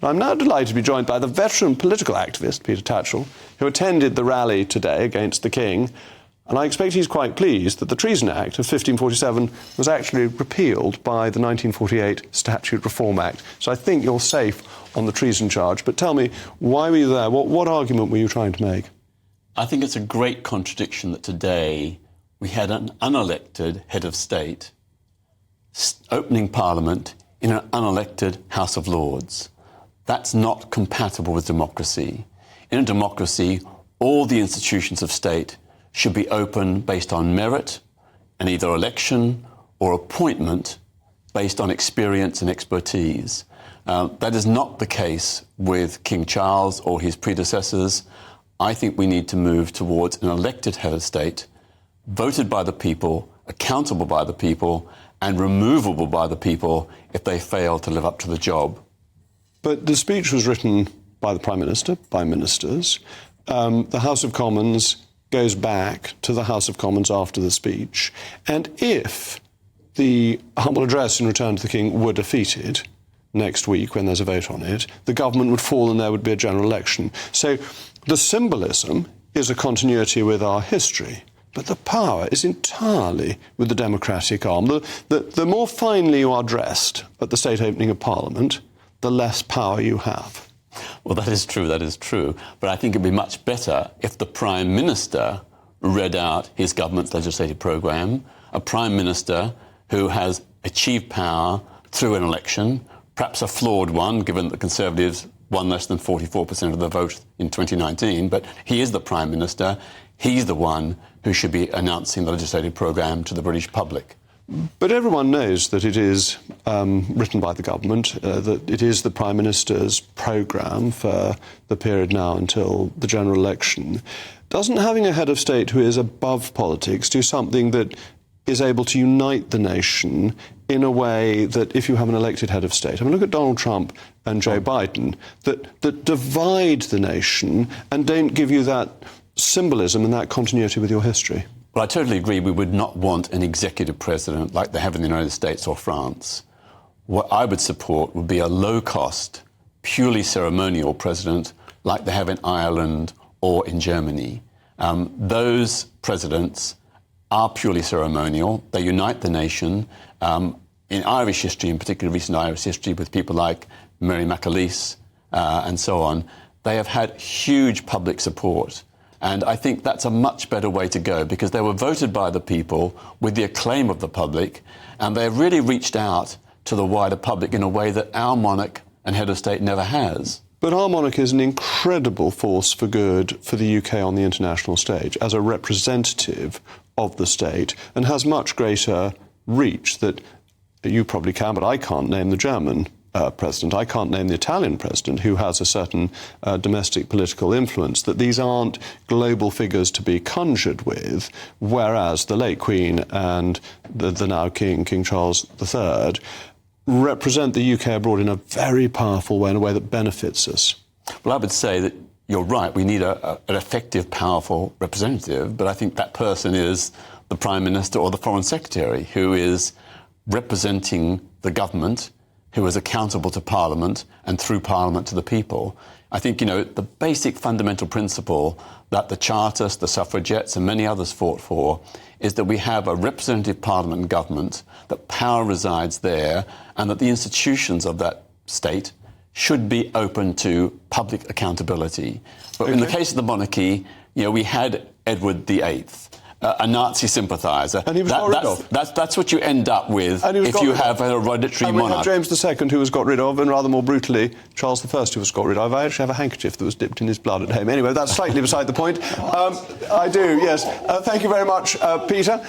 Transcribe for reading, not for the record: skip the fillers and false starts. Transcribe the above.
But I'm now delighted to be joined by the veteran political activist, Peter Tatchell, who attended the rally today against the King. And I expect he's quite pleased that the Treason Act of 1547 was actually repealed by the 1948 Statute Reform Act. So I think you're safe on the treason charge. But tell me, why were you there? What argument were you trying to make? I think it's a great contradiction that today we had an unelected head of state opening Parliament in an unelected House of Lords. That's not compatible with democracy. In a democracy, all the institutions of state should be open based on merit and either election or appointment based on experience and expertise. That is not the case with King Charles or his predecessors. I think we need to move towards an elected head of state, voted by the people, accountable by the people, and removable by the people if they fail to live up to the job. But the speech was written by the Prime Minister, by ministers. The House of Commons goes back to the House of Commons after the speech. And if the humble address in return to the King were defeated next week when there's a vote on it, the government would fall and there would be a general election. So the symbolism is a continuity with our history, but the power is entirely with the democratic arm. The more finely you are dressed at the state opening of Parliament, the less power you have. Well, that is true. But I think it'd be much better if the Prime Minister read out his government's legislative programme, a Prime Minister who has achieved power through an election, perhaps a flawed one, given that the Conservatives won less than 44% of the vote in 2019, but he is the Prime Minister. He's the one who should be announcing the legislative programme to the British public. But everyone knows that it is written by the government, that it is the Prime Minister's programme for the period now until the general election. Doesn't having a head of state who is above politics do something that is able to unite the nation in a way that if you have an elected head of state, I mean, look at Donald Trump and Joe Biden, that divide the nation and don't give you that symbolism and that continuity with your history? Well, I totally agree. We would not want an executive president like they have in the United States or France. What I would support would be a low-cost, purely ceremonial president like they have in Ireland or in Germany. Those presidents are purely ceremonial. They unite the nation. In Irish history, in particular recent Irish history, with people like Mary McAleese and so on, they have had huge public support. And I think that's a much better way to go because they were voted by the people with the acclaim of the public, and they really reached out to the wider public in a way that our monarch and head of state never has. But our monarch is an incredible force for good for the UK on the international stage as a representative of the state and has much greater reach that you probably can, but I can't name the German president. I can't name the Italian president who has a certain domestic political influence, that these aren't global figures to be conjured with, whereas the late Queen and the now King, King Charles III, represent the UK abroad in a very powerful way, in a way that benefits us. Well, I would say that you're right. We need an effective, powerful representative, but I think that person is the Prime Minister or the Foreign Secretary, who is representing the government, who is accountable to Parliament and through Parliament to the people. I think, the basic fundamental principle that the Chartists, the suffragettes and many others fought for is that we have a representative Parliament and government, that power resides there, and that the institutions of that state should be open to public accountability. But in the case of the monarchy, we had Edward VIII, a Nazi sympathiser. And he was got rid of. That's what you end up with if you have a hereditary monarch. And we had James II, who was got rid of, and rather more brutally, Charles I, who was got rid of. I actually have a handkerchief that was dipped in his blood at home. Anyway, that's slightly beside the point. I do, yes. Thank you very much, Peter.